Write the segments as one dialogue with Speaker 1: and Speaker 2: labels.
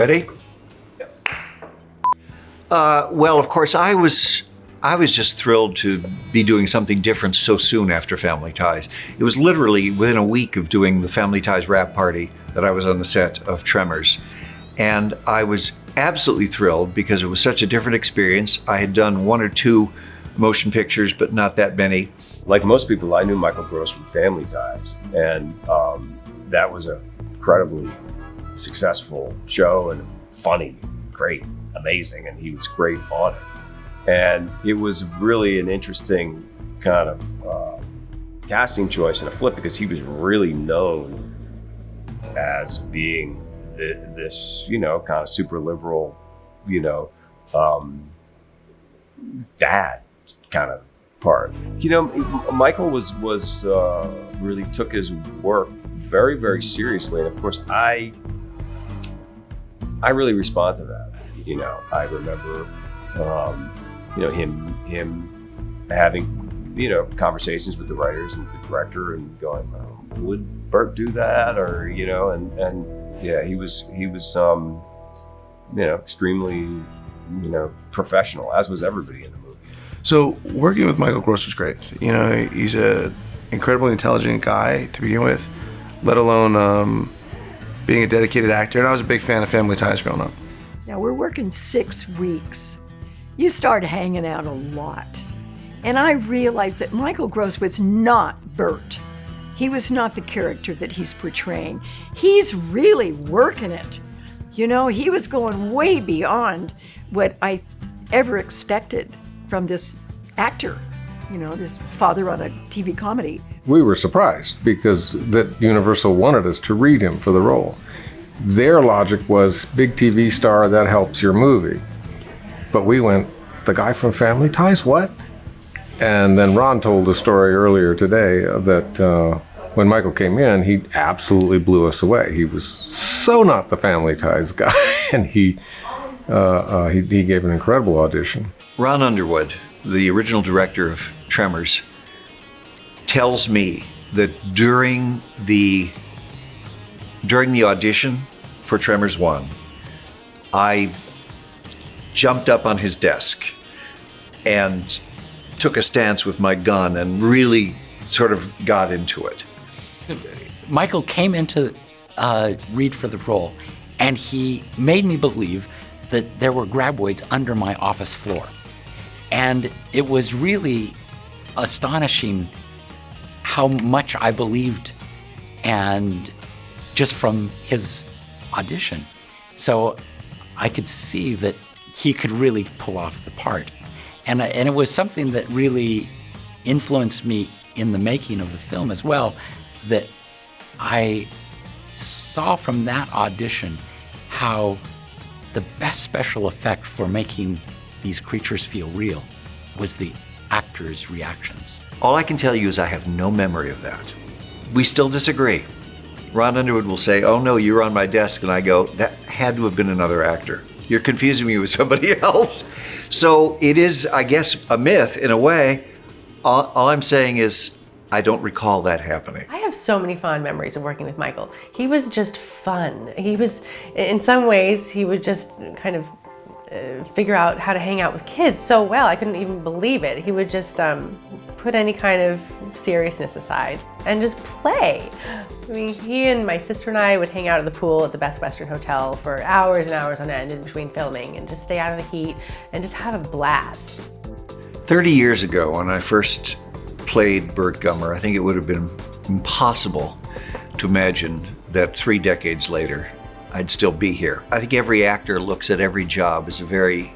Speaker 1: Ready? Well, of course, I was just thrilled to be doing something different so soon after Family Ties. It was literally within a week of doing the Family Ties wrap party that I was on the set of Tremors. And I was absolutely thrilled because it was such a different experience. I had done 1 or 2 motion pictures, but not that many.
Speaker 2: Like most people, I knew Michael Gross from Family Ties, and that was an incredibly successful show and funny, great, amazing, and he was great on it. And it was really an interesting kind of casting choice and a flip because he was really known as being this, you know, kind of super liberal, you know, dad kind of part. You know, Michael was really took his work very, very seriously, and of course, I really respond to that. You know, I remember, you know, him having, you know, conversations with the writers and the director, and going, would Burt do that, or you know, and yeah, he was you know, extremely, you know, professional, as was everybody in the movie.
Speaker 3: So working with Michael Gross was great. You know, he's an incredibly intelligent guy to begin with, let alone being a dedicated actor. And I was a big fan of Family Ties growing up.
Speaker 4: Now we're working 6 weeks. You start hanging out a lot. And I realized that Michael Gross was not Burt. He was not the character that he's portraying. He's really working it. You know, he was going way beyond what I ever expected from this actor, you know, this father on a TV comedy.
Speaker 5: We were surprised because that Universal wanted us to read him for the role. Their logic was, big TV star, that helps your movie. But we went, the guy from Family Ties, what? And then Ron told the story earlier today that when Michael came in, he absolutely blew us away. He was so not the Family Ties guy, and he gave an incredible audition.
Speaker 1: Ron Underwood, the original director of Tremors, tells me that during the audition for Tremors 1, I jumped up on his desk and took a stance with my gun and really sort of got into it.
Speaker 6: Michael came in to read for the role, and he made me believe that there were graboids under my office floor. And it was really astonishing how much I believed, and just from his audition. So I could see that he could really pull off the part. And it was something that really influenced me in the making of the film as well, that I saw from that audition how the best special effect for making these creatures feel real was the actors' reactions.
Speaker 1: All I can tell you is I have no memory of that. We still disagree. Ron Underwood will say, oh no, you were on my desk, and I go, that had to have been another actor. You're confusing me with somebody else. So it is, I guess, a myth in a way. All I'm saying is I don't recall that happening.
Speaker 7: I have so many fond memories of working with Michael. He was just fun. He was, in some ways, he would just kind of figure out how to hang out with kids so well. I couldn't even believe it. He would just put any kind of seriousness aside and just play. I mean, he and my sister and I would hang out at the pool at the Best Western Hotel for hours and hours on end in between filming, and just stay out of the heat and just have a blast.
Speaker 1: 30 years ago, when I first played Burt Gummer, I think it would have been impossible to imagine that 3 decades later, I'd still be here. I think every actor looks at every job as a very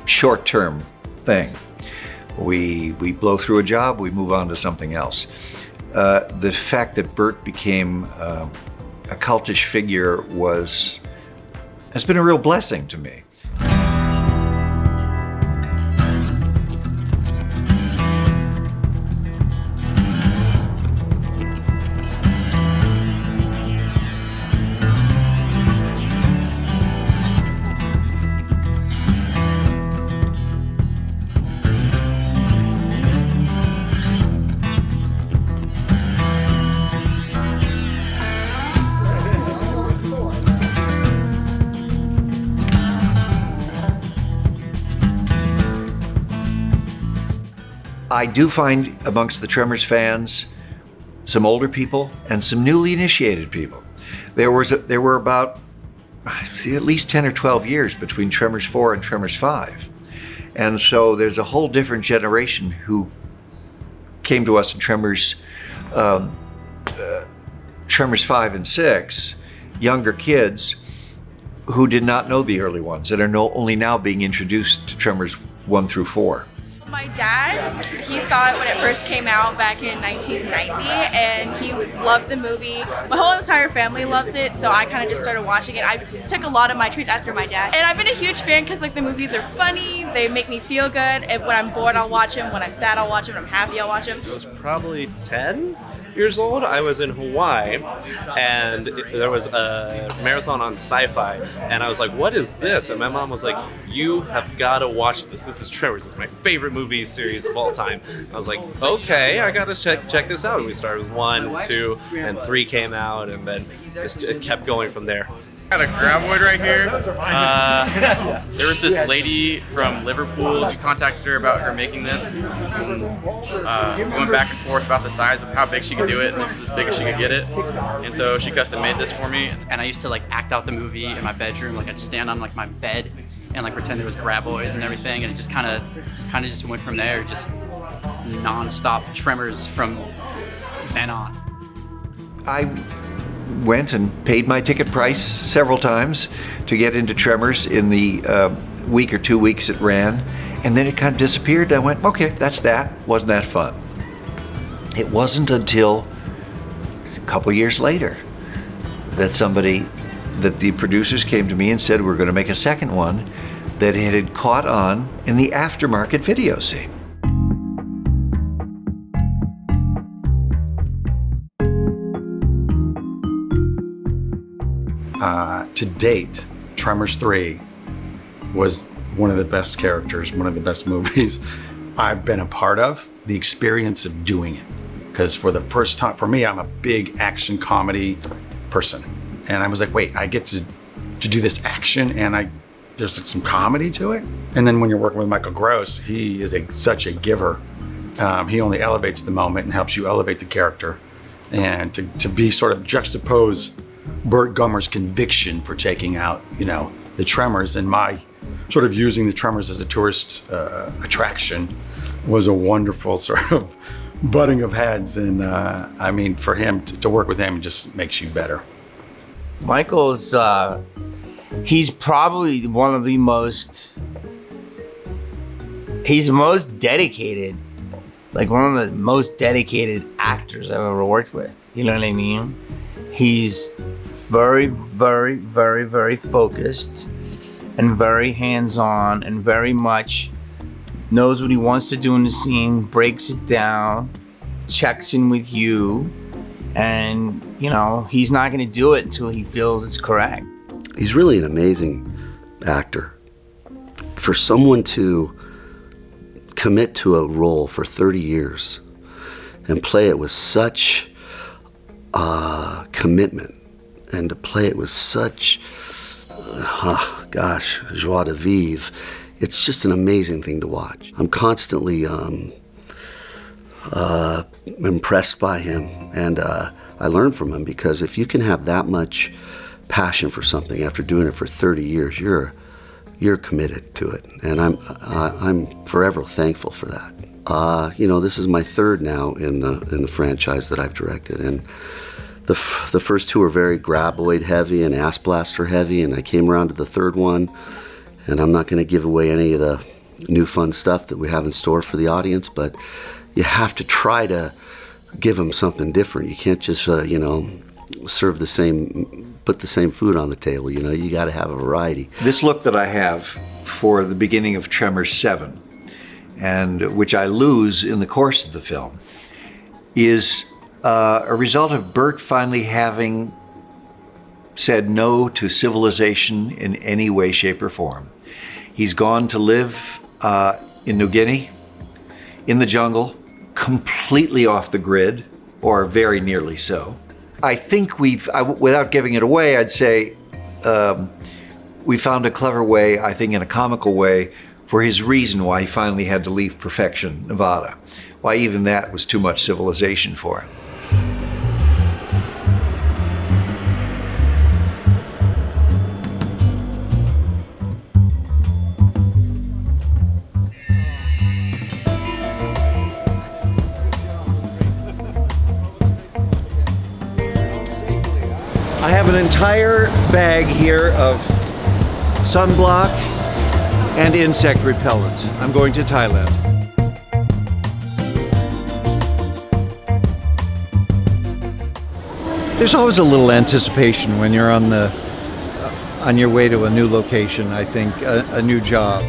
Speaker 1: short-term thing. We blow through a job, we move on to something else. The fact that Burt became a cultish figure has been a real blessing to me. I do find amongst the Tremors fans some older people and some newly initiated people. There were about at least 10 or 12 years between Tremors 4 and Tremors 5. And so there's a whole different generation who came to us in Tremors 5 and 6, younger kids who did not know the early ones and are only now being introduced to Tremors 1 through 4.
Speaker 8: My dad, he saw it when it first came out back in 1990, and he loved the movie. My whole entire family loves it, so I kind of just started watching it. I took a lot of my treats after my dad, and I've been a huge fan because like the movies are funny, they make me feel good. And when I'm bored, I'll watch them. When I'm sad, I'll watch them. When I'm happy, I'll watch them.
Speaker 9: I was probably 10 years old. I was in Hawaii, and there was a marathon on Sci-Fi, and I was like, what is this? And my mom was like, you have got to watch this. This is Tremors. This is my favorite movie series of all time. I was like, okay, I got to check this out. And we started with 1, 2, and 3 came out, and then it kept going from there.
Speaker 10: Got a graboid right here. There was this lady from Liverpool. She contacted her about her making this. And, we went back and forth about the size of how big she could do it. And this is as big as she could get it. And so she custom made this for me.
Speaker 11: And I used to like act out the movie in my bedroom. Like I'd stand on like my bed and like pretend there was graboids and everything. And it just kind of just went from there. Just non-stop Tremors from then on.
Speaker 1: I went and paid my ticket price several times to get into Tremors in the week or 2 weeks it ran, and then it kind of disappeared. I went, okay, that's that. Wasn't that fun? It wasn't until a couple years later that the producers came to me and said, we're going to make a second one, that it had caught on in the aftermarket video scene.
Speaker 12: To date, Tremors 3 was one of the best characters, one of the best movies I've been a part of. The experience of doing it. Because for the first time, for me, I'm a big action comedy person. And I was like, wait, I get to do this action and there's some comedy to it? And then when you're working with Michael Gross, he is such a giver. He only elevates the moment and helps you elevate the character. And to be sort of juxtapose Burt Gummer's conviction for taking out, the Tremors, and my sort of using the Tremors as a tourist attraction was a wonderful sort of butting of heads. And I mean, for him to work with him just makes you better.
Speaker 13: Michael's, he's probably one of the he's most dedicated, like one of the most dedicated actors I've ever worked with. You know what I mean? He's very, very, very, very focused and very hands-on and very much knows what he wants to do in the scene, breaks it down, checks in with you, and, he's not going to do it until he feels it's correct.
Speaker 14: He's really an amazing actor. For someone to commit to a role for 30 years and play it with such commitment, and to play it with such, joie de vivre, it's just an amazing thing to watch. I'm constantly impressed by him, and I learn from him, because if you can have that much passion for something after doing it for 30 years, you're committed to it, and I'm forever thankful for that. This is my third now in the franchise that I've directed, and the first two are very graboid heavy and ass blaster heavy, and I came around to the third one, and I'm not going to give away any of the new fun stuff that we have in store for the audience, but you have to try to give them something different. You can't just put the same food on the table. You got to have a variety.
Speaker 1: This look that I have for the beginning of Tremors 7, and which I lose in the course of the film, is a result of Burt finally having said no to civilization in any way, shape, or form. He's gone to live in New Guinea, in the jungle, completely off the grid, or very nearly so. I think without giving it away, I'd say we found a clever way, I think in a comical way, for his reason why he finally had to leave Perfection, Nevada, why even that was too much civilization for him. I have an entire bag here of sunblock and insect repellent. I'm going to Thailand. There's always a little anticipation when you're on your way to a new location, I think, a new job.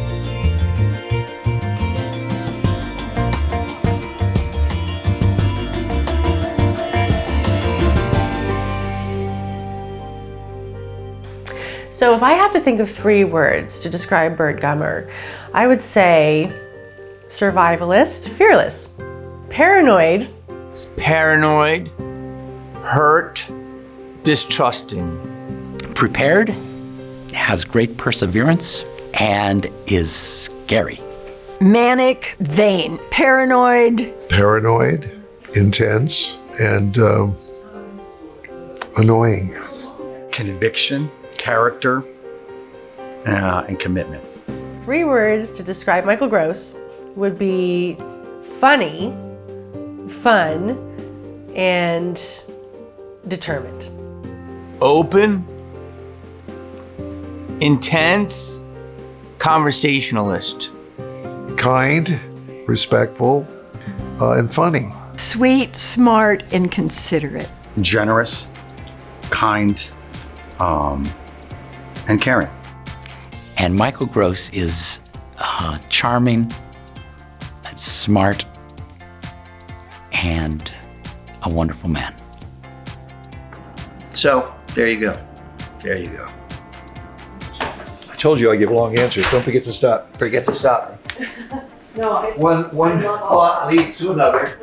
Speaker 7: So if I have to think of 3 words to describe Burt Gummer, I would say survivalist, fearless, paranoid,
Speaker 13: hurt, distrusting.
Speaker 6: Prepared, has great perseverance, and is scary.
Speaker 4: Manic, vain, paranoid.
Speaker 15: Paranoid, intense, and annoying.
Speaker 12: Conviction, character, and commitment.
Speaker 7: 3 words to describe Michael Gross would be funny, fun, and determined.
Speaker 13: Open, intense, conversationalist.
Speaker 15: Kind, respectful, and funny.
Speaker 4: Sweet, smart, and considerate.
Speaker 12: Generous, kind, and caring.
Speaker 6: And Michael Gross is charming, smart, and a wonderful man.
Speaker 1: So, there you go. There you go. I told you I give long answers. Don't forget to stop. Forget to stop me.
Speaker 7: No,
Speaker 1: One thought leads to another.